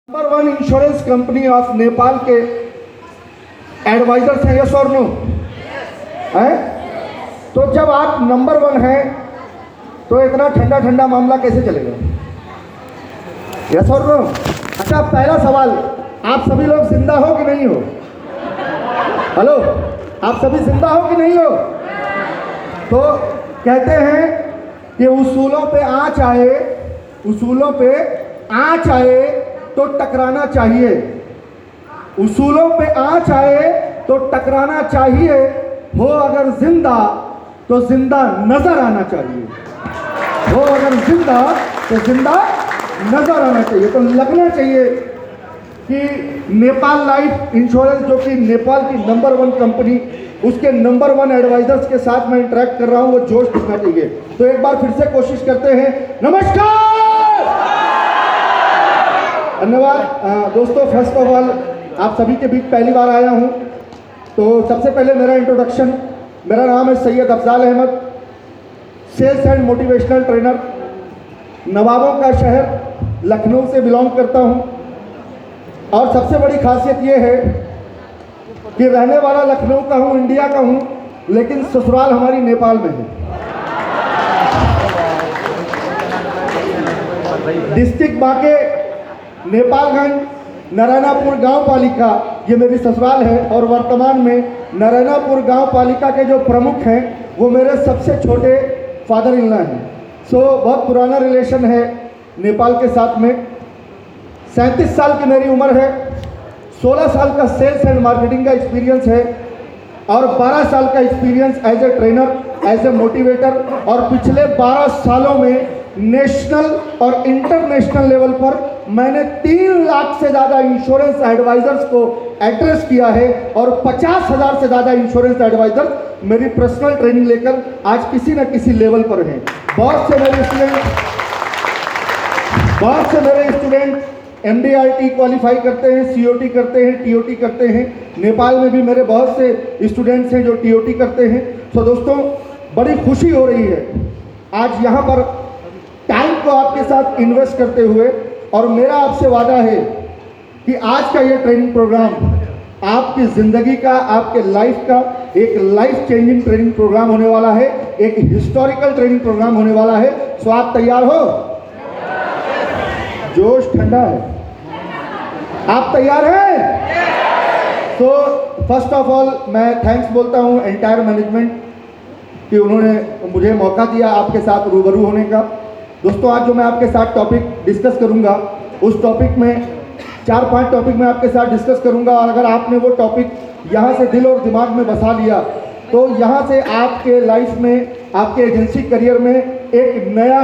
Number one insurance company of Nepal के advisers हैं, yes और नो है? तो जब आप नंबर वन हैं तो इतना ठंडा ठंडा मामला कैसे चलेगा? यस और नो? अच्छा, पहला सवाल, आप सभी लोग जिंदा हो कि नहीं हो? हेलो, आप सभी जिंदा हो कि नहीं हो? तो कहते हैं कि उसूलों पे आँच आए, उसूलों पे आँच आए तो टकराना चाहिए, उसूलों पे आँच आए तो टकराना चाहिए, हो अगर जिंदा तो जिंदा नजर आना चाहिए, हो अगर जिंदा तो जिंदा नजर आना चाहिए। तो लगना चाहिए कि नेपाल लाइफ इंश्योरेंस, जो कि नेपाल की नंबर वन कंपनी, उसके नंबर वन एडवाइजर्स के साथ मैं इंटरेक्ट कर रहा हूं, वो जोश दिखना चाहिए। तो एक बार फिर से कोशिश करते हैं। नमस्कार, धन्यवाद दोस्तों। फर्स्ट ऑफ ऑल, आप सभी के बीच पहली बार आया हूं, तो सबसे पहले मेरा इंट्रोडक्शन, मेरा नाम है Syed Afzal Ahmad, sales and motivational trainer, नवाबों का शहर लखनऊ से बिलोंग करता हूं। और सबसे बड़ी खासियत ये है कि रहने वाला लखनऊ का हूँ, इंडिया का हूँ, लेकिन ससुराल हमारी नेपाल में है। डिस्ट्रिक्ट बांके, नेपालगंज, नारायणापुर गांव पालिका, ये मेरी ससुराल है। और वर्तमान में नारायणापुर गांव पालिका के जो प्रमुख हैं वो मेरे सबसे छोटे फादर इन लॉ हैं। सो बहुत पुराना रिलेशन है नेपाल के साथ में। 37 साल की मेरी उम्र है, 16 साल का सेल्स एंड मार्केटिंग का एक्सपीरियंस है, और 12 साल का experience as a trainer, as a motivator. और पिछले 12 सालों में नेशनल और इंटरनेशनल लेवल पर मैंने 3 लाख से ज़्यादा इंश्योरेंस एडवाइजर्स को एड्रेस किया है, और 50,000 से ज़्यादा इंश्योरेंस एडवाइजर्स मेरी पर्सनल ट्रेनिंग लेकर आज किसी न किसी लेवल पर हैं। बहुत से मेरे स्टूडेंट MDRT क्वालिफाई करते हैं, COT करते हैं, TOT करते हैं। नेपाल में भी मेरे बहुत से स्टूडेंट्स हैं जो TOT करते हैं। तो दोस्तों, बड़ी खुशी हो रही है आज यहाँ पर टाइम को आपके साथ इन्वेस्ट करते हुए। और मेरा आपसे वादा है कि आज का ये ट्रेनिंग प्रोग्राम आपकी ज़िंदगी का, आपके लाइफ का एक लाइफ चेंजिंग ट्रेनिंग प्रोग्राम होने वाला है, एक हिस्टोरिकल ट्रेनिंग प्रोग्राम होने वाला है। सो आप तैयार हो? जोश ठंडा है, आप तैयार हैं? तो फर्स्ट ऑफ ऑल मैं थैंक्स बोलता हूँ एंटायर मैनेजमेंट कि उन्होंने मुझे मौका दिया आपके साथ रूबरू होने का। दोस्तों, आज जो मैं आपके साथ टॉपिक डिस्कस करूँगा, उस टॉपिक में 4-5 टॉपिक मैं आपके साथ डिस्कस करूँगा। और अगर आपने वो टॉपिक यहाँ से दिल और दिमाग में बसा लिया तो यहाँ से आपके लाइफ में, आपके एजेंसी करियर में एक नया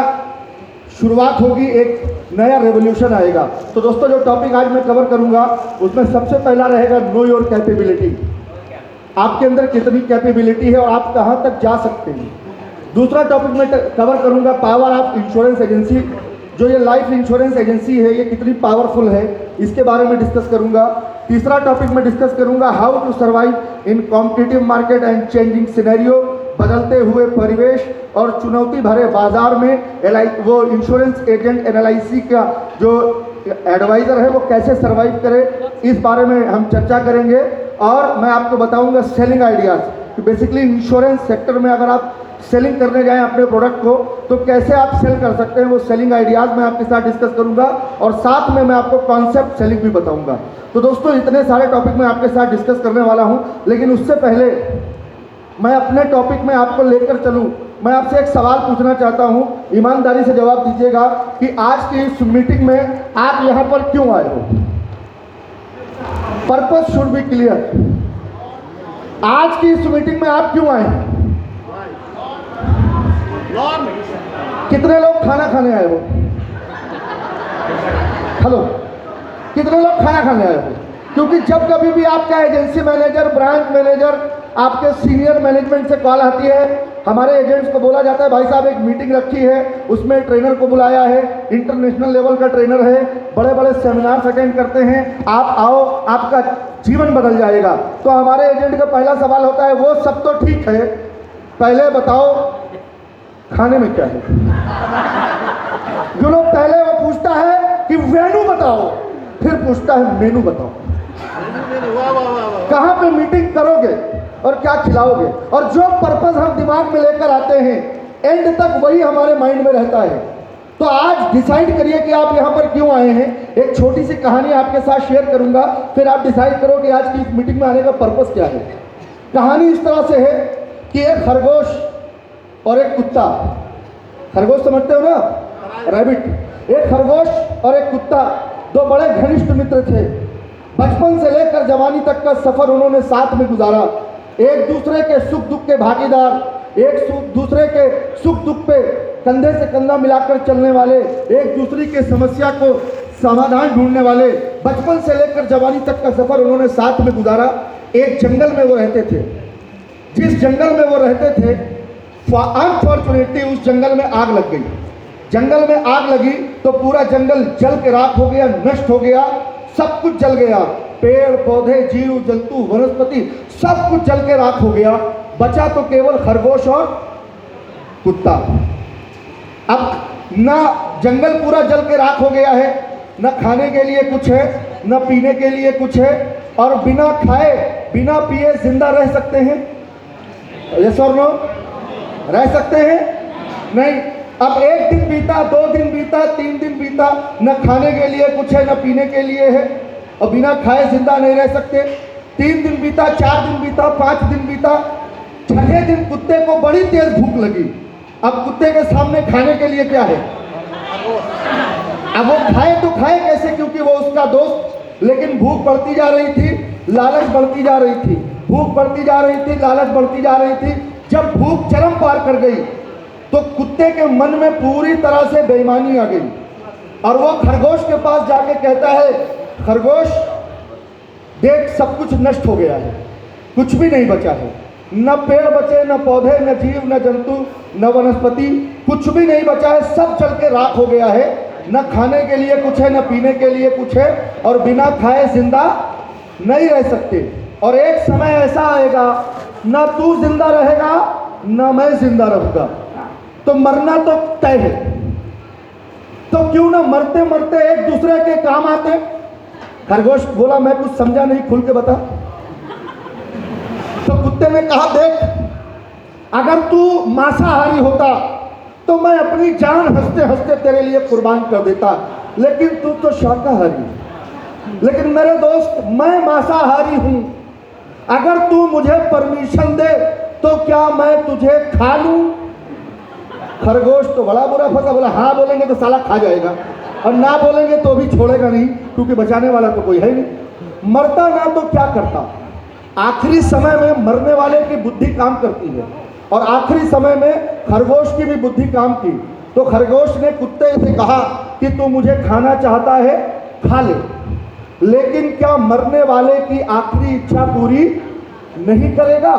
शुरुआत होगी, एक नया रेवोल्यूशन आएगा। तो दोस्तों, जो टॉपिक आज मैं कवर करूंगा उसमें सबसे पहला रहेगा नो योर कैपेबिलिटी। आपके अंदर कितनी कैपेबिलिटी है और आप कहां तक जा सकते हैं। दूसरा टॉपिक मैं कवर करूंगा पावर ऑफ इंश्योरेंस एजेंसी। जो ये लाइफ इंश्योरेंस एजेंसी है, ये कितनी पावरफुल है, इसके बारे में डिस्कस करूंगा। तीसरा टॉपिक मैं डिस्कस करूंगा how to survive in competitive market and changing scenario. बदलते हुए परिवेश और चुनौती भरे बाजार में वो इंश्योरेंस एजेंट LIC का जो एडवाइज़र है वो कैसे सरवाइव करे, इस बारे में हम चर्चा करेंगे। और मैं आपको बताऊंगा सेलिंग आइडियाज़ कि बेसिकली इंश्योरेंस सेक्टर में अगर आप सेलिंग करने जाएं अपने प्रोडक्ट को तो कैसे आप सेल कर सकते हैं, वो सेलिंग आइडियाज़ मैं आपके साथ डिस्कस करूंगा। और साथ में मैं आपको कॉन्सेप्ट सेलिंग भी बताऊंगा। तो दोस्तों, इतने सारे टॉपिक मैं आपके साथ डिस्कस करने वाला हूँ, लेकिन उससे पहले मैं अपने टॉपिक में आपको लेकर चलूं। मैं आपसे एक सवाल पूछना चाहता हूं, ईमानदारी से जवाब दीजिएगा कि आज की इस मीटिंग में आप यहां पर क्यों आए हो? Purpose should be clear. आज की इस मीटिंग में आप क्यों आए हैं? कितने लोग खाना खाने आए हो? हेलो, कितने लोग खाना खाने आए हो? क्योंकि जब कभी भी आपका एजेंसी मैनेजर, ब्रांच मैनेजर, आपके सीनियर मैनेजमेंट से कॉल आती है, हमारे एजेंट्स को बोला जाता है भाई साहब एक मीटिंग रखी है, उसमें ट्रेनर को बुलाया है, इंटरनेशनल लेवल का ट्रेनर है, बड़े बड़े सेमिनार्स अटेंड करते हैं, आप आओ, आपका जीवन बदल जाएगा। तो हमारे एजेंट का पहला सवाल होता है, वो सब तो ठीक है, पहले बताओ खाने में क्या है। जो लोग पहले वो पूछता है कि वेन्यू बताओ, फिर पूछता है मेनू बताओ, कहाँ पे मीटिंग करोगे और क्या खिलाओगे। और जो पर्पस हम दिमाग में लेकर आते हैं एंड तक वही हमारे माइंड में रहता है। तो आज डिसाइड करिए कि आप यहाँ पर क्यों आए हैं। एक छोटी सी कहानी आपके साथ शेयर करूंगा, फिर आप डिसाइड करो कि आज की इस मीटिंग में आने का पर्पस क्या है। कहानी इस तरह से है कि एक खरगोश और एक कुत्ता, खरगोश समझते हो ना, रैबिट। एक खरगोश और एक कुत्ता दो बड़े घनिष्ठ मित्र थे। बचपन से लेकर जवानी तक का सफर उन्होंने साथ में गुजारा। एक दूसरे के सुख दुख के भागीदार, एक दूसरे के सुख दुख पे कंधे से कंधा मिलाकर चलने वाले, एक दूसरे के समस्या को समाधान ढूंढने वाले। बचपन से लेकर जवानी तक का सफर उन्होंने साथ में गुजारा। एक जंगल में वो रहते थे। जिस जंगल में वो रहते थे, अनफॉर्चुनेटली उस जंगल में आग लग गई। जंगल में आग लगी तो पूरा जंगल जल के राख हो गया, नष्ट हो गया, सब कुछ जल गया। पेड़ पौधे, जीव जंतु, वनस्पति सब कुछ जल के राख हो गया। बचा तो केवल खरगोश और कुत्ता। अब ना जंगल पूरा जल के राख हो गया है, न खाने के लिए कुछ है, न पीने के लिए कुछ है, और बिना खाए बिना पिए जिंदा रह सकते हैं? यस और नो? रह सकते हैं? नहीं। अब एक दिन बीता, 2 दिन बीता, 3 दिन बीता, न खाने के लिए कुछ है, न पीने के लिए है, और बिना खाए जिंदा नहीं रह सकते। 3 दिन बीता, 4 दिन बीता, 5 दिन बीता, 6ठे दिन कुत्ते को बड़ी तेज भूख लगी। अब कुत्ते के सामने खाने के लिए क्या है? अब वो खाए तो खाए कैसे, क्योंकि वो उसका दोस्त। लेकिन भूख बढ़ती जा रही थी, लालच बढ़ती जा रही थी, भूख बढ़ती जा रही थी, लालच बढ़ती जा रही थी। जब भूख चरम पार कर गई तो कुत्ते के मन में पूरी तरह से बेईमानी आ गई, और वो खरगोश के पास जाके कहता है, खरगोश देख सब कुछ नष्ट हो गया है, कुछ भी नहीं बचा है, न पेड़ बचे, न पौधे, न जीव, न जंतु, न वनस्पति, कुछ भी नहीं बचा है, सब जल के राख हो गया है। न खाने के लिए कुछ है, न पीने के लिए कुछ है, और बिना खाए जिंदा नहीं रह सकते। और एक समय ऐसा आएगा, न तू जिंदा रहेगा न मैं जिंदा रहूंगा, तो मरना तो तय है। तो क्यों ना मरते मरते एक दूसरे के काम आते। खरगोश बोला, मैं कुछ समझा नहीं, खुल के बता। तो कुत्ते ने कहा, देख अगर तू मांसाहारी होता तो मैं अपनी जान हंसते हंसते तेरे लिए कुर्बान कर देता, लेकिन तू तो शाकाहारी। लेकिन मेरे दोस्त, मैं मांसाहारी हूं, अगर तू मुझे परमिशन दे तो क्या मैं तुझे खा लूं? खरगोश तो बड़ा बुरा फंसा, बोला हाँ बोलेंगे तो साला खा जाएगा, और ना बोलेंगे तो भी छोड़ेगा नहीं, क्योंकि बचाने वाला तो कोई है नहीं। मरता ना तो क्या करता। आखिरी समय में मरने वाले की बुद्धि काम करती है, और आखिरी समय में खरगोश की भी बुद्धि काम की। तो खरगोश ने कुत्ते से कहा कि तू मुझे खाना चाहता है, खा ले, लेकिन क्या मरने वाले की आखिरी इच्छा पूरी नहीं करेगा?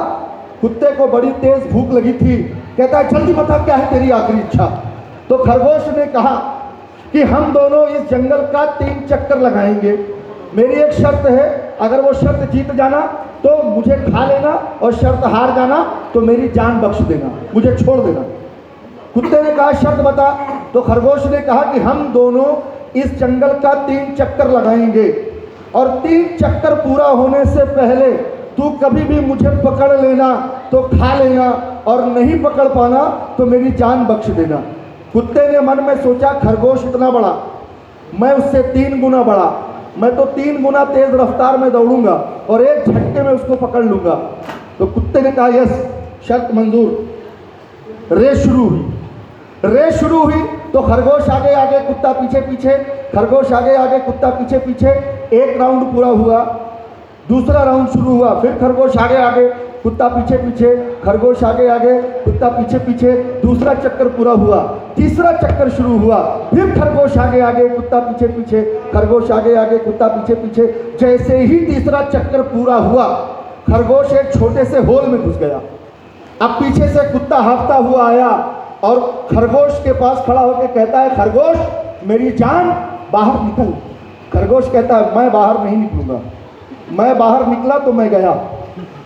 कुत्ते को बड़ी तेज भूख लगी थी, कहता है जल्दी बता क्या है तेरी आखिरी इच्छा। तो खरगोश ने कहा कि हम दोनों इस जंगल का 3 चक्कर लगाएंगे, मेरी एक शर्त है, अगर वो शर्त जीत जाना तो मुझे खा लेना, और शर्त हार जाना तो मेरी जान बख्श देना, मुझे छोड़ देना। कुत्ते ने कहा शर्त बता। तो खरगोश ने कहा कि हम दोनों इस जंगल का 3 चक्कर लगाएंगे, और 3 चक्कर पूरा होने से पहले तू कभी भी मुझे पकड़ लेना तो खा लेना, और नहीं पकड़ पाना तो मेरी जान बख्श देना। कुत्ते ने मन में सोचा, खरगोश इतना बड़ा, मैं उससे 3 गुना बड़ा, मैं तो 3 गुना तेज रफ्तार में दौड़ूंगा और एक झटके में उसको पकड़ लूंगा। तो कुत्ते ने कहा यस, शर्त मंजूर। रेस शुरू हुई। रेस शुरू हुई तो खरगोश आगे आगे, कुत्ता पीछे पीछे, खरगोश आगे आगे, कुत्ता पीछे पीछे। एक राउंड पूरा हुआ, दूसरा राउंड शुरू हुआ, फिर खरगोश आगे आगे, कुत्ता पीछे पीछे, खरगोश आगे आगे, कुत्ता पीछे पीछे। दूसरा चक्कर पूरा हुआ, तीसरा चक्कर शुरू हुआ, फिर खरगोश आगे आगे, कुत्ता पीछे पीछे, खरगोश आगे आगे, कुत्ता पीछे पीछे। जैसे ही तीसरा चक्कर पूरा हुआ, खरगोश एक छोटे से होल में घुस गया। अब पीछे से कुत्ता हाँफता हुआ आया और खरगोश के पास खड़ा होकर कहता है, खरगोश मेरी जान बाहर निकल। खरगोश कहता है मैं बाहर नहीं निकलूंगा, मैं बाहर निकला तो मैं गया,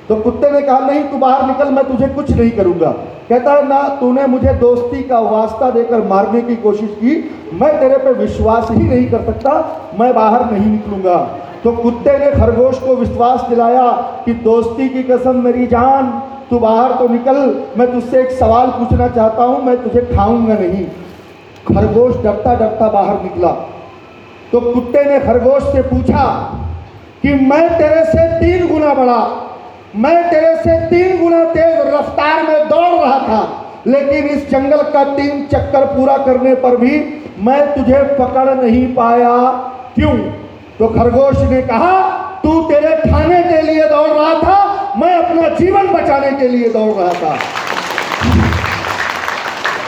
तो कुत्ते ने कहा नहीं, तू बाहर निकल, मैं तुझे कुछ नहीं करूंगा। कहता है ना, तूने मुझे दोस्ती का वास्ता देकर मारने की कोशिश की, मैं तेरे पे विश्वास ही नहीं कर सकता, मैं बाहर नहीं निकलूंगा। तो कुत्ते ने खरगोश को विश्वास दिलाया कि दोस्ती की कसम मेरी जान, तू बाहर तो निकल, मैं तुझसे एक सवाल पूछना चाहता हूं, मैं तुझे खाऊंगा नहीं। खरगोश डरता डरता बाहर निकला। तो कुत्ते ने खरगोश से पूछा कि मैं तेरे से 3 गुना बड़ा, मैं तेरे से 3 गुना तेज रफ्तार में दौड़ रहा था, लेकिन इस जंगल का 3 चक्कर पूरा करने पर भी मैं तुझे पकड़ नहीं पाया, क्यों? तो खरगोश ने कहा, तू तेरे खाने के लिए दौड़ रहा था, मैं अपना जीवन बचाने के लिए दौड़ रहा था।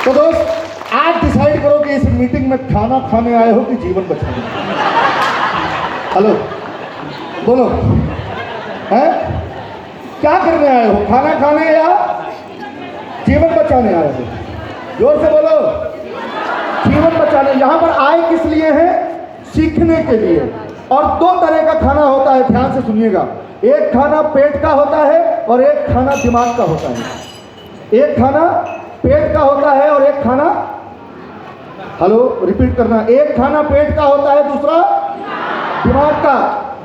तो दोस्त, आज डिसाइड करो कि इस मीटिंग में खाना खाने आए हो कि जीवन बचाने। हेलो, बोलो, हैं? क्या करने आए हो? खाना खाने या जीवन बचाने आए हो? जोर से बोलो, जीवन बचाने। यहां पर आए किस लिए हैं? सीखने के लिए। और 2 तरह का खाना होता है, ध्यान से सुनिएगा। एक खाना पेट का होता है और एक खाना दिमाग का होता है। एक खाना पेट का होता है और एक खाना, हेलो रिपीट करना, एक खाना पेट का होता है, दूसरा दिमाग का।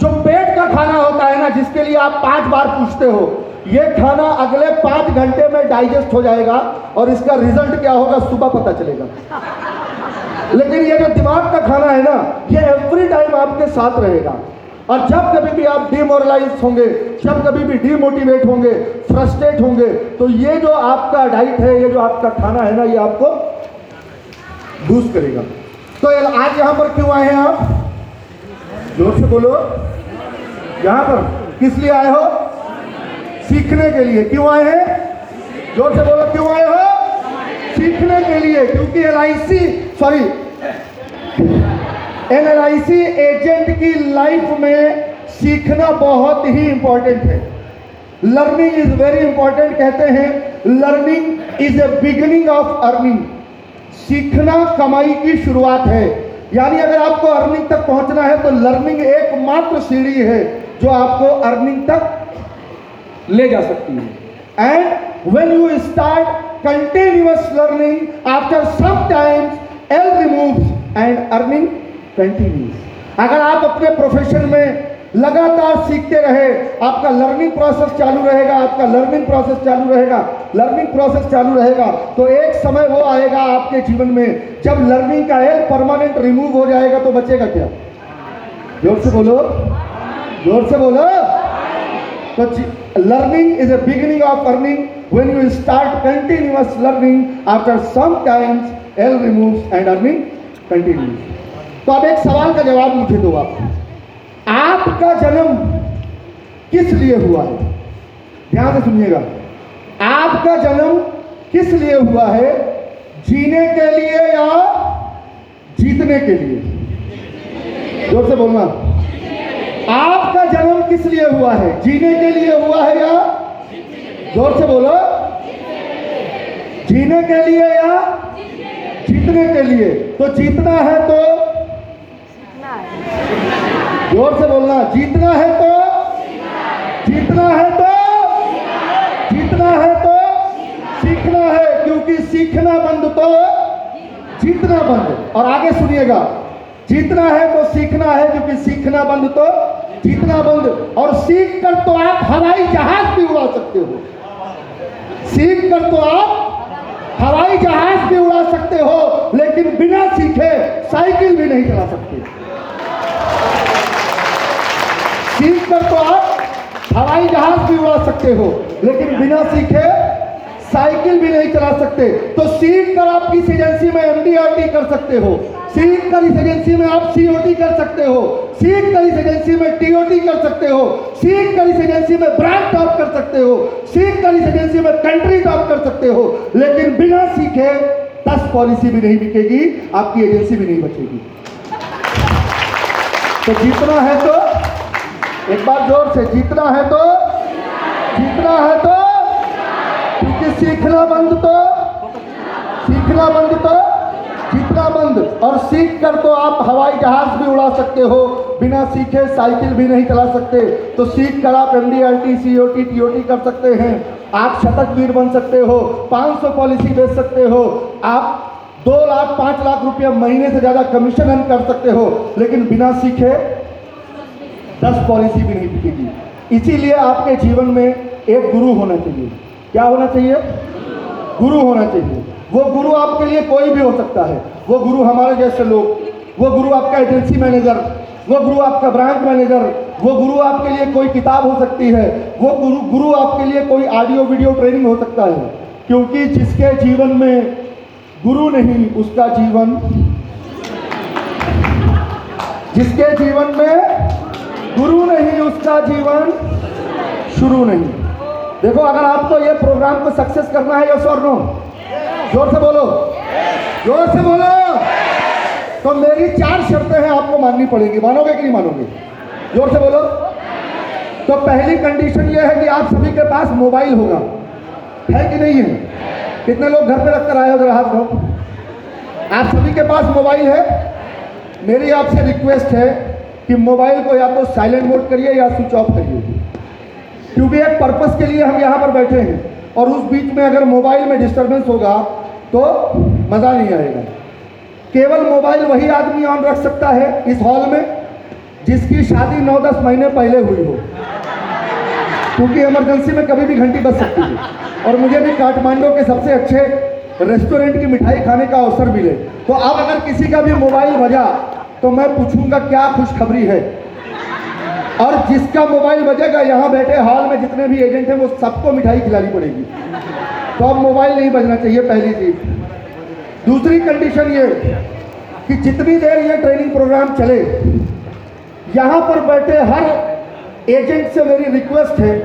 जो पेट का खाना होता है ना, जिसके लिए आप 5 बार पूछते हो, ये खाना अगले 5 घंटे में डाइजेस्ट हो जाएगा और इसका रिजल्ट क्या होगा सुबह पता चलेगा। लेकिन ये जो दिमाग का खाना है ना, ये एवरी टाइम आपके साथ रहेगा। और जब कभी भी आप डिमोरलाइज होंगे, जब कभी भी डिमोटिवेट होंगे, फ्रस्ट्रेट होंगे, तो ये जो आपका डाइट है, ये जो आपका खाना है ना, ये आपको बूस्ट करेगा। तो आज यहाँ पर क्यों आए हैं आप? जोर से बोलो, यहाँ पर किस लिए आए हो? सीखने के लिए। क्यों आए हैं? जोर से बोलो, क्यों आए हो? सीखने के लिए। क्योंकि NLIC एजेंट की लाइफ में सीखना बहुत ही इंपॉर्टेंट है। Learning is very important. कहते हैं learning is a beginning of earning. सीखना कमाई की शुरुआत है। यानी अगर आपको अर्निंग तक पहुंचना है तो लर्निंग एकमात्र सीढ़ी है जो आपको अर्निंग तक ले जा सकती है। And when you start continuous learning, after some times L removes and earning continues. अगर आप अपने प्रोफेशन में लगातार सीखते रहे, आपका लर्निंग प्रोसेस चालू रहेगा, आपका लर्निंग प्रोसेस चालू रहेगा, लर्निंग प्रोसेस चालू रहेगा, तो एक समय वो आएगा आपके जीवन में जब लर्निंग का एल परमानेंट रिमूव हो जाएगा, तो बचेगा क्या? जोर से बोलो, जोर से बोलो। तो learning is a beginning of earning. When you start continuous learning, after some times L removes and earning continues. तो अब एक सवाल का जवाब मुझे दो। आपका जन्म किस लिए हुआ है? ध्यान से सुनिएगा। आपका जन्म किस लिए हुआ है? जीने के लिए या जीतने के लिए? जोर से बोलना। आपका जन्म किस लिए हुआ है? जीने के लिए हुआ है या? जोर से बोलो। जीने के लिए या जीतने के लिए? तो जीतना है तो जोर से बोलना। जीतना है तो जीतना है तो जीतना है तो सीखना है, क्योंकि सीखना बंद तो जीतना बंद। और आगे सुनिएगा, जीतना है तो सीखना है, क्योंकि सीखना बंद तो जीतना बंद। और सीख कर तो आप हवाई जहाज भी उड़ा सकते हो। सीख कर तो आप हवाई जहाज भी उड़ा सकते हो, लेकिन बिना सीखे साइकिल भी नहीं चला सकते। सीख कर तो आप हवाई जहाज भी उड़ा सकते हो, लेकिन बिना सीखे साइकिल भी नहीं चला सकते। तो सीख कर आप इस एजेंसी में MDRT कर सकते हो, सीख कर इस एजेंसी में आप COT कर सकते हो, सीख कर इस एजेंसी में TOT कर सकते हो, सीख कर इस एजेंसी में ब्रांड टॉप कर सकते हो, सीख कर इस एजेंसी में कंट्री टॉप कर सकते हो। लेकिन बिना सीखे 10 पॉलिसी भी नहीं बिकेगी, आपकी एजेंसी भी नहीं बचेगी। तो जीतना है तो एक बार जोर से, जीतना है तो जीतना है तो, क्योंकि सीखना बंद तो जीतना बंद। और सीख कर तो आप हवाई जहाज भी उड़ा सकते हो, बिना सीखे साइकिल भी नहीं चला सकते, तो सीख कर आप MDRT, COT, TOT कर सकते हैं। आप शतकवीर बन सकते हो, 500 पॉलिसी बेच सकते हो, आप 2 लाख 5 लाख रुपया महीने से ज़्यादा कमीशन अर्न कर सकते हो, लेकिन बिना सीखे 10 पॉलिसी भी नहीं बिकेगी। इसीलिए आपके जीवन में एक गुरु होना चाहिए। क्या होना चाहिए? गुरु होना चाहिए। वो गुरु आपके लिए कोई भी हो सकता है। वो गुरु हमारे जैसे लोग, वो गुरु आपका एजेंसी मैनेजर, वो गुरु आपका ब्रांच मैनेजर, वो गुरु आपके लिए कोई किताब हो सकती है, वो गुरु आपके लिए कोई ऑडियो वीडियो ट्रेनिंग हो सकता है। क्योंकि जिसके जीवन में गुरु नहीं, उसका जीवन, जिसके जीवन में गुरु नहीं, उसका जीवन शुरू नहीं। देखो, अगर आपको ये प्रोग्राम को सक्सेस करना है, यस और नो? जोर से बोलो, जोर से बोलो। तो मेरी 4 शर्तें हैं, आपको माननी पड़ेगी। मानोगे कि नहीं मानोगे? जोर से बोलो। तो पहली कंडीशन ये है कि आप सभी के पास मोबाइल होगा, है कि नहीं है? कितने लोग घर पे रख कर आए हो? जरा हाथ उठाओ। आप सभी के पास मोबाइल है। मेरी आपसे रिक्वेस्ट है कि मोबाइल को या तो साइलेंट मोड करिए या स्विच ऑफ करिए, क्योंकि एक पर्पस के लिए हम यहाँ पर बैठे हैं, और उस बीच में अगर मोबाइल में डिस्टर्बेंस होगा तो मज़ा नहीं आएगा। केवल मोबाइल वही आदमी ऑन रख सकता है इस हॉल में जिसकी शादी 9-10 महीने पहले हुई हो, क्योंकि इमरजेंसी में कभी भी घंटी बज सकती है। और मुझे भी काठमांडू के सबसे अच्छे रेस्टोरेंट की मिठाई खाने का अवसर मिले, तो अब अगर किसी का भी मोबाइल बजा तो मैं पूछूंगा क्या खुशखबरी है। और जिसका मोबाइल बजेगा, यहाँ बैठे हॉल में जितने भी एजेंट हैं, वो सबको मिठाई खिलानी पड़ेगी। तो अब मोबाइल नहीं बजना चाहिए, पहली चीज। दूसरी कंडीशन ये कि जितनी देर ये ट्रेनिंग प्रोग्राम चले, यहाँ पर बैठे हर एजेंट से मेरी रिक्वेस्ट है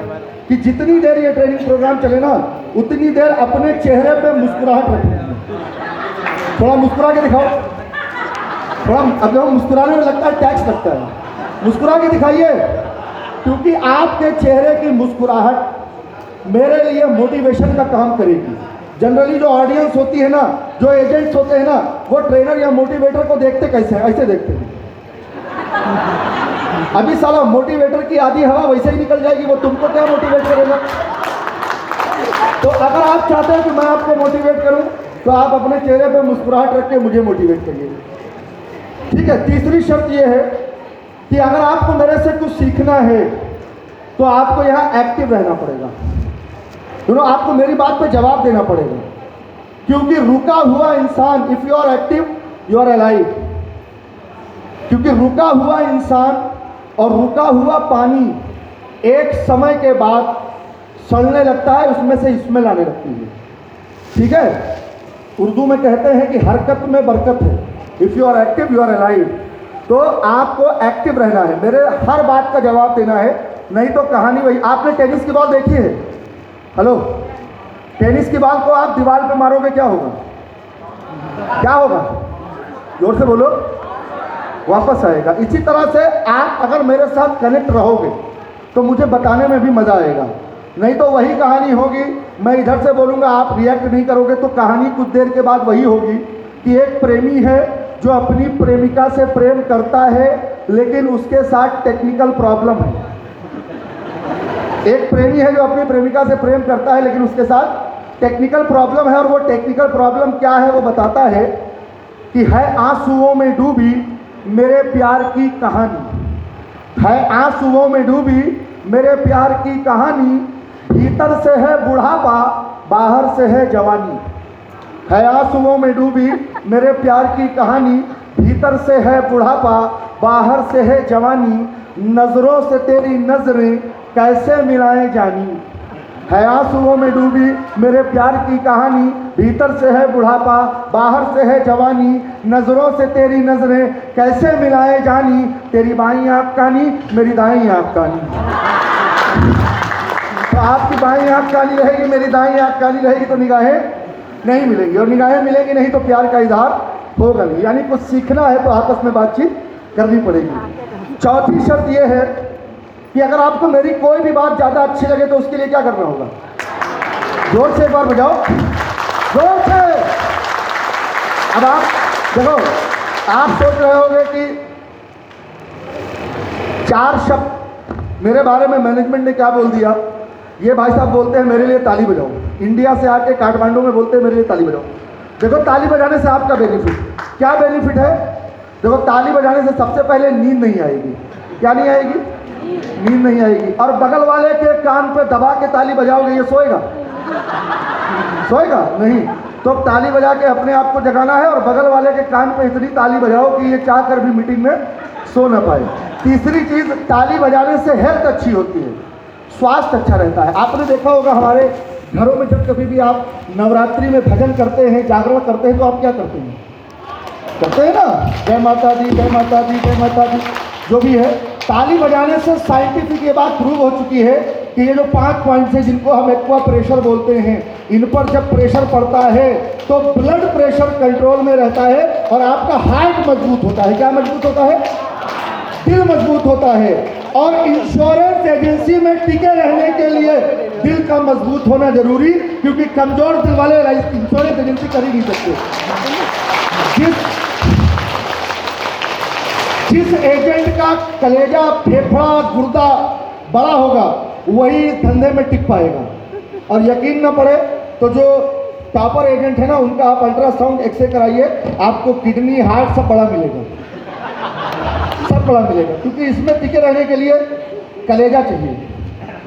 कि जितनी देर ये ट्रेनिंग प्रोग्राम चले ना, उतनी देर अपने चेहरे पे मुस्कुराहट रखें। थोड़ा मुस्कुरा के दिखाओ। थोड़ा, अब जब मुस्कुराने में लगता है टैक्स लगता है, मुस्कुरा के दिखाइए, क्योंकि आपके चेहरे की मुस्कुराहट मेरे लिए मोटिवेशन का काम करेगी। जनरली जो ऑडियंस होती है ना, जो एजेंट्स होते हैं ना, वो ट्रेनर या मोटिवेटर को देखते कैसे हैं? ऐसे देखते हैं। अभी साला मोटिवेटर की आधी हवा वैसे ही निकल जाएगी, वो तुमको क्या मोटिवेट करेगा? तो अगर आप चाहते हैं कि मैं आपको मोटिवेट करूं, तो आप अपने चेहरे पर मुस्कुराहट रख के मुझे मोटिवेट करिए, ठीक है? तीसरी शर्त यह है कि अगर आपको मेरे से कुछ सीखना है तो आपको यहाँ एक्टिव रहना पड़ेगा। आपको मेरी बात पे जवाब देना पड़ेगा, क्योंकि रुका हुआ इंसान, if you are active you are alive. क्योंकि रुका हुआ इंसान और रुका हुआ पानी एक समय के बाद सड़ने लगता है, उसमें से स्मेल आने लगती है, ठीक है? उर्दू में कहते हैं कि हरकत में बरकत है। If you are active you are alive. तो आपको एक्टिव रहना है, मेरे हर बात का जवाब देना है, नहीं तो कहानी वही। आपने टेनिस की बॉल देखी है? हेलो, टेनिस की बॉल को आप दीवार पे मारोगे, क्या होगा? क्या होगा? जोर से बोलो। वापस आएगा। इसी तरह से आप अगर मेरे साथ कनेक्ट रहोगे तो मुझे बताने में भी मज़ा आएगा, नहीं तो वही कहानी होगी, मैं इधर से बोलूँगा, आप रिएक्ट नहीं करोगे, तो कहानी कुछ देर के बाद वही होगी कि एक प्रेमी है जो अपनी प्रेमिका से प्रेम करता है, लेकिन उसके साथ टेक्निकल प्रॉब्लम है। एक प्रेमी है जो अपनी प्रेमिका से प्रेम करता है, लेकिन उसके साथ टेक्निकल प्रॉब्लम है, और वो टेक्निकल प्रॉब्लम क्या है वो बताता है कि है आंसुओं में डूबी मेरे प्यार की कहानी, है आंसुओं में डूबी मेरे प्यार की कहानी, भीतर से है बुढ़ापा बाहर से है जवानी। है आंसुओं में डूबी मेरे प्यार की कहानी, भीतर से है बुढ़ापा बाहर से है जवानी, नज़रों से तेरी नज़रें कैसे मिलाएं जानी। है आंसुओं में डूबी मेरे प्यार की कहानी, भीतर से है बुढ़ापा बाहर से है जवानी, नज़रों से तेरी नज़रें कैसे मिलाए जानी, तेरी बाईं आँख कानी मेरी दाईं आँख कानी। तो आपकी बाईं आँख काली रहेगी, मेरी दाईं आँख काली रहेगी, तो निगाहें नहीं मिलेंगी, और निगाहें मिलेंगी नहीं तो प्यार का इजहार होगा नहीं। यानी कुछ सीखना है तो आपस में बातचीत करनी पड़ेगी। चौथी शर्त यह है कि अगर आपको मेरी कोई भी बात ज़्यादा अच्छी लगे तो उसके लिए क्या करना होगा? जोर से एक बार बजाओ, जोर से। अब आप देखो, आप सोच रहे होंगे कि 4 शब्द मेरे बारे में मैनेजमेंट ने क्या बोल दिया। ये भाई साहब बोलते हैं मेरे लिए ताली बजाओ, इंडिया से आके काठमांडू में बोलते हैं मेरे लिए ताली बजाओ। देखो ताली बजाने से आपका बेनिफिट क्या बेनिफिट है। देखो ताली बजाने से सबसे पहले नींद नहीं आएगी। क्या नहीं आएगी? नींद नहीं आएगी। और बगल वाले के कान पे दबा के ताली बजाओगे, ये सोएगा? सोएगा नहीं। तो ताली बजा के अपने आप को जगाना है और बगल वाले के कान पे इतनी ताली बजाओ कि ये चाह कर भी मीटिंग में सो ना पाए। तीसरी चीज, ताली बजाने से हेल्थ अच्छी होती है, स्वास्थ्य अच्छा रहता है। आपने देखा होगा हमारे घरों में जब कभी भी आप नवरात्रि में भजन करते हैं, जागरण करते हैं, तो आप क्या करते हैं? करते हैं ना, जय माता दी, जय माता दी, जय माता दी, जो भी है। ताली बजाने से साइंटिफिक ये बात प्रूव हो चुकी है कि ये जो 5 पॉइंट्स है जिनको हम एक्वा प्रेशर बोलते हैं, इन पर जब प्रेशर पड़ता है तो ब्लड प्रेशर कंट्रोल में रहता है और आपका हार्ट मजबूत होता है। क्या मजबूत होता है? दिल मजबूत होता है। और इंश्योरेंस एजेंसी में टिके रहने के लिए दिल का मजबूत होना जरूरी, क्योंकि कमजोर दिल वाले इंश्योरेंस एजेंसी कर ही नहीं सकते। जिस एजेंट का कलेजा, फेफड़ा, गुर्दा बड़ा होगा वही इस धंधे में टिक पाएगा। और यकीन न पड़े तो जो टॉपर एजेंट है ना, उनका आप अल्ट्रासाउंड एक्सरे कराइए, आपको किडनी, हार्ट सब बड़ा मिलेगा, सब बड़ा मिलेगा, क्योंकि इसमें टिके रहने के लिए कलेजा चाहिए।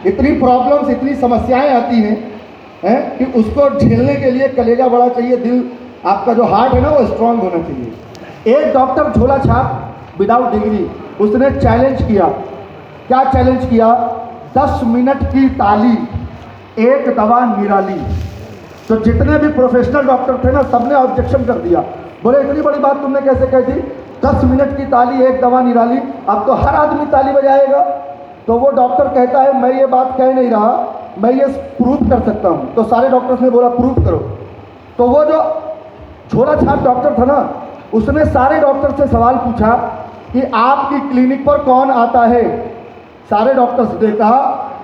इतनी प्रॉब्लम्स, इतनी समस्याएं आती हैं कि उसको झेलने के लिए कलेजा बड़ा चाहिए। दिल, आपका जो हार्ट है ना वो स्ट्रांग होना चाहिए। एक डॉक्टर झोला छाप विदाउट डिग्री, उसने चैलेंज किया। क्या चैलेंज किया? 10 मिनट की ताली, एक दवा निराली। तो जितने भी प्रोफेशनल डॉक्टर थे ना, सबने ऑब्जेक्शन कर दिया। बोले इतनी बड़ी बात तुमने कैसे कह दी? 10 मिनट की ताली, एक दवा निराली, अब तो हर आदमी ताली बजाएगा। तो वो डॉक्टर कहता है मैं ये बात कह नहीं रहा, मैं ये प्रूफ कर सकता हूँ। तो सारे डॉक्टर्स ने बोला प्रूफ करो। तो वो जो झोला छाप डॉक्टर था ना, उसने सारे डॉक्टर से सवाल पूछा कि आपकी क्लिनिक पर कौन आता है? सारे डॉक्टर्स ने कहा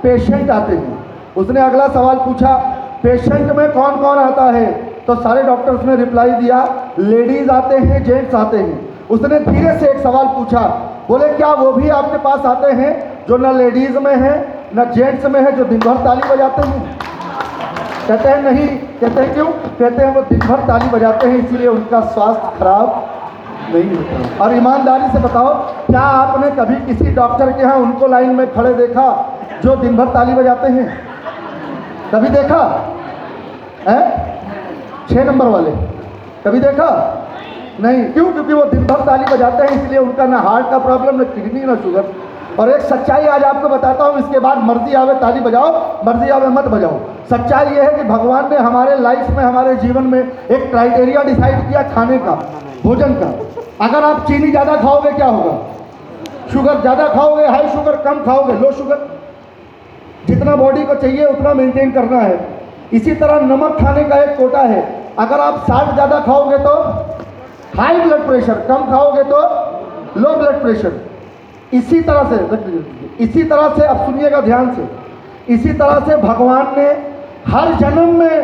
पेशेंट आते हैं। उसने अगला सवाल पूछा पेशेंट में कौन कौन आता है? तो सारे डॉक्टर्स ने रिप्लाई दिया लेडीज आते हैं, जेंट्स आते हैं। उसने धीरे से एक सवाल पूछा, बोले क्या वो भी आपके पास आते हैं जो न लेडीज में है न जेंट्स में है, जो दिन भर ताली बजाते हैं? कहते हैं नहीं। कहते हैं क्यों? कहते हैं वो दिन भर ताली बजाते हैं इसीलिए उनका स्वास्थ्य खराब नहीं होता। और ईमानदारी से बताओ, क्या आपने कभी किसी डॉक्टर के यहाँ उनको लाइन में खड़े देखा जो दिन भर ताली बजाते हैं? कभी देखा है? 6 नंबर वाले कभी देखा नहीं। क्यों? क्योंकि वो दिन भर ताली बजाते हैं, इसलिए उनका ना हार्ट का प्रॉब्लम, ना किडनी, ना शुगर। और एक सच्चाई आज आपको बताता हूँ, इसके बाद मर्जी आवे ताली बजाओ, मर्जी आवे मत बजाओ। सच्चाई ये है कि भगवान ने हमारे लाइफ में, हमारे जीवन में एक क्राइटेरिया डिसाइड किया खाने का, भोजन का। अगर आप चीनी ज़्यादा खाओगे क्या होगा? शुगर ज़्यादा खाओगे, हाई शुगर, कम खाओगे लो शुगर। जितना बॉडी को चाहिए उतना मेंटेन करना है। इसी तरह नमक खाने का एक कोटा है। अगर आप साल्ट ज़्यादा खाओगे तो हाई ब्लड प्रेशर, कम खाओगे तो लो ब्लड प्रेशर। इसी तरह से अब सुनिएगा ध्यान से, इसी तरह से भगवान ने हर जन्म में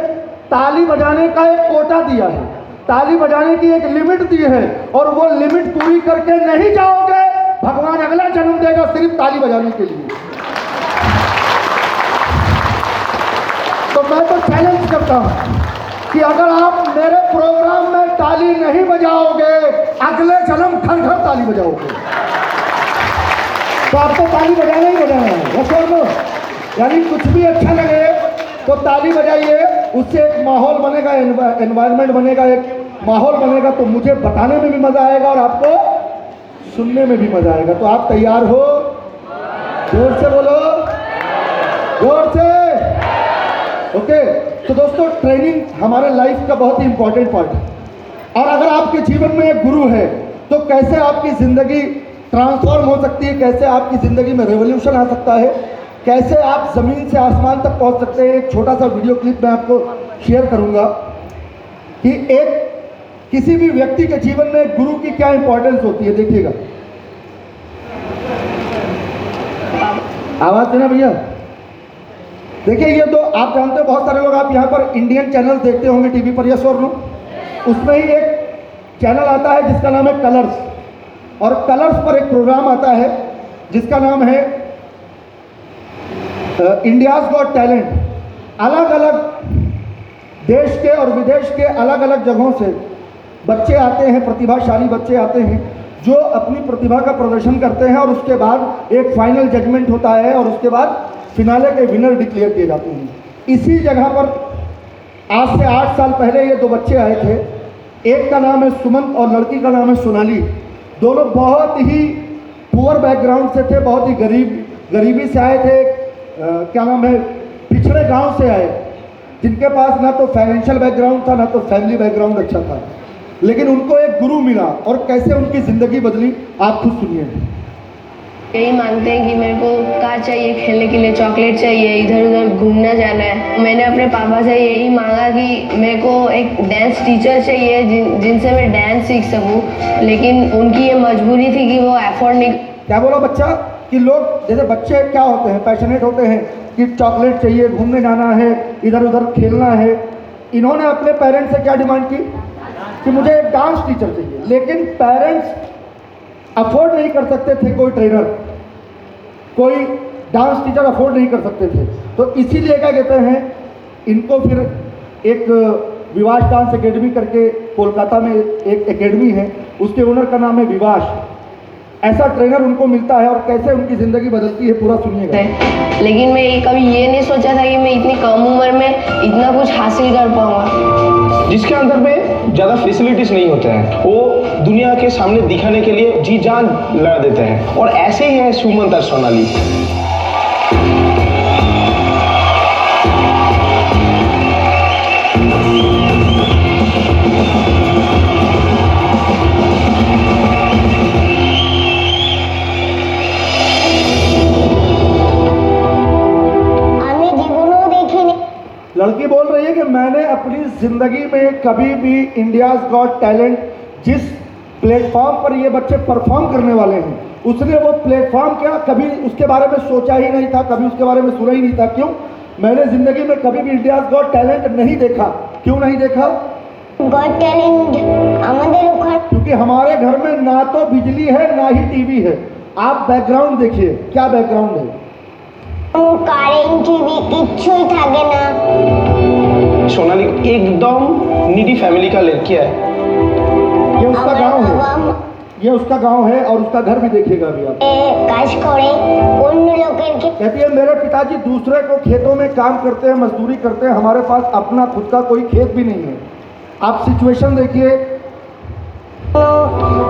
ताली बजाने का एक कोटा दिया है, ताली बजाने की एक लिमिट दी है, और वो लिमिट पूरी करके नहीं जाओगे, भगवान अगला जन्म देगा सिर्फ ताली बजाने के लिए। तो मैं तो चैलेंज करता हूं कि अगर आप मेरे प्रोग्राम में ताली नहीं बजाओगे, अगले जन्म घर घर ताली बजाओगे। तो आपको ताली बजाना ही बजाना है, यस और नो? यानी कुछ भी अच्छा लगे तो ताली बजाइए, उससे एक माहौल बनेगा, एनवायरनमेंट बनेगा, एक माहौल बनेगा। तो मुझे बताने में भी मजा आएगा और आपको सुनने में भी मजा आएगा। तो आप तैयार हो? जोर से बोलो, जोर से। ओके। तो दोस्तों, ट्रेनिंग हमारे लाइफ का बहुत ही इंपॉर्टेंट पार्ट है। और अगर आपके जीवन में एक गुरु है तो कैसे आपकी ज़िंदगी ट्रांसफॉर्म हो सकती है, कैसे आपकी ज़िंदगी में रेवोल्यूशन आ सकता है, कैसे आप ज़मीन से आसमान तक पहुंच सकते हैं। एक छोटा सा वीडियो क्लिप मैं आपको शेयर करूंगा कि किसी भी व्यक्ति के जीवन में गुरु की क्या इंपॉर्टेंस होती है। देखिएगा, आवाज़ देना भैया। देखिए, ये तो आप जानते हो, बहुत सारे लोग आप यहाँ पर इंडियन चैनल देखते होंगे टीवी पर, यस और नो? उसमें ही एक चैनल आता है जिसका नाम है कलर्स, और कलर्स पर एक प्रोग्राम आता है जिसका नाम है इंडियाज़ गॉट टैलेंट। अलग अलग देश के और विदेश के अलग अलग जगहों से बच्चे आते हैं, प्रतिभाशाली बच्चे आते हैं जो अपनी प्रतिभा का प्रदर्शन करते हैं और उसके बाद एक फाइनल जजमेंट होता है और उसके बाद फिनाले के विनर डिक्लेयर किए जाते हैं। इसी जगह पर आज से 8 साल पहले ये 2 बच्चे आए थे। एक का नाम है सुमन और लड़की का नाम है सोनाली। दोनों बहुत ही पुअर बैकग्राउंड से थे, बहुत ही गरीबी से आए थे। क्या नाम है, पिछड़े गांव से आए, जिनके पास ना तो फाइनेंशियल बैकग्राउंड था ना तो फैमिली बैकग्राउंड अच्छा था, लेकिन उनको एक गुरु मिला और कैसे उनकी ज़िंदगी बदली आप खुद सुनिए। यही मांगते हैं कि मेरे को कार चाहिए, खेलने के लिए चॉकलेट चाहिए, इधर उधर घूमना जाना है। मैंने अपने पापा से यही मांगा कि मेरे को एक डांस टीचर चाहिए जिनसे मैं डांस सीख सकूं, लेकिन उनकी ये मजबूरी थी कि वो अफोर्ड नहीं। क्या बोला बच्चा कि लोग जैसे बच्चे क्या होते हैं, पैशनेट होते हैं कि चॉकलेट चाहिए, घूमने जाना है, इधर उधर खेलना है। इन्होंने अपने पेरेंट्स से क्या डिमांड की कि मुझे एक डांस टीचर चाहिए, लेकिन पेरेंट्स अफोर्ड नहीं कर सकते थे कोई ट्रेनर, कोई डांस टीचर अफोर्ड नहीं कर सकते थे। तो इसीलिए क्या कहते हैं, इनको फिर एक विवास डांस एकेडमी करके कोलकाता में एक एकेडमी है, उसके ओनर का नाम है विवास। ऐसा ट्रेनर उनको मिलता है और कैसे उनकी ज़िंदगी बदलती है पूरा सुनिएगा। लेकिन मैं कभी ये नहीं सोचा था कि मैं इतनी कम उम्र में इतना कुछ हासिल कर पाऊंगा। जिसके अंदर में ज़्यादा फैसिलिटीज नहीं होते हैं, वो दुनिया के सामने दिखाने के लिए जी जान लड़ा देते हैं, और ऐसे ही है सुमन और सोनाली। लड़की बोल रही है कि मैंने अपनी ज़िंदगी में कभी भी इंडियाज़ गॉट टैलेंट जिस प्लेटफॉर्म पर ये बच्चे परफॉर्म करने वाले हैं, उसने वो प्लेटफॉर्म क्या कभी उसके बारे में सोचा ही नहीं था, कभी उसके बारे में सुना ही नहीं था। क्यों? मैंने ज़िंदगी में कभी भी इंडियाज़ गॉट टैलेंट नहीं देखा। क्यों नहीं देखा? गॉट टैलेंट क्योंकि हमारे घर में ना तो बिजली है ना ही टीवी है। आप बैकग्राउंड देखिए, क्या बैकग्राउंड है। কারেন্ট টিভি কিচ্ছুই থাকে না। सोनाली एकदम नीडी फैमिली का लड़की है। ये उसका गांव है, ये उसका गांव है और उसका घर भी देखिएगा अभी आप। কাজ করে অন্য লোকের कहती है मेरे पिताजी दूसरे को खेतों में काम करते हैं, मजदूरी करते हैं, हमारे पास अपना खुद का कोई खेत भी नहीं है। आप सिचुएशन देखिए,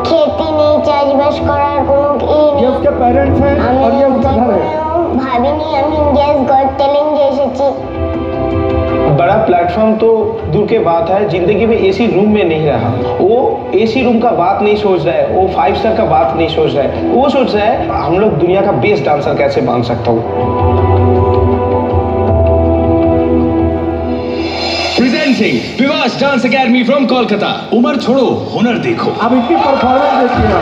खेती নেই, চাষবাস করার কোনো ये उसके पेरेंट्स हैं और ये उसका घर है। ভাবিনি আমি ইন্ডিয়াস গট ট্যালেন্ট এসেছি। बड़ा प्लेटफॉर्म तो दूर के बात है, जिंदगी में एसी रूम में नहीं रहा। वो एसी रूम का बात नहीं सोच रहा है, वो 5 स्टार का बात नहीं सोच रहा है, वो सोच रहा है हम लोग दुनिया का बेस्ट डांसर कैसे बन सकता हूँ। Presenting Vivas dance academy from Kolkata. उम्र छोड़ो, हुनर देखो। अब इनकी परफॉर्मेंस देखिए आप।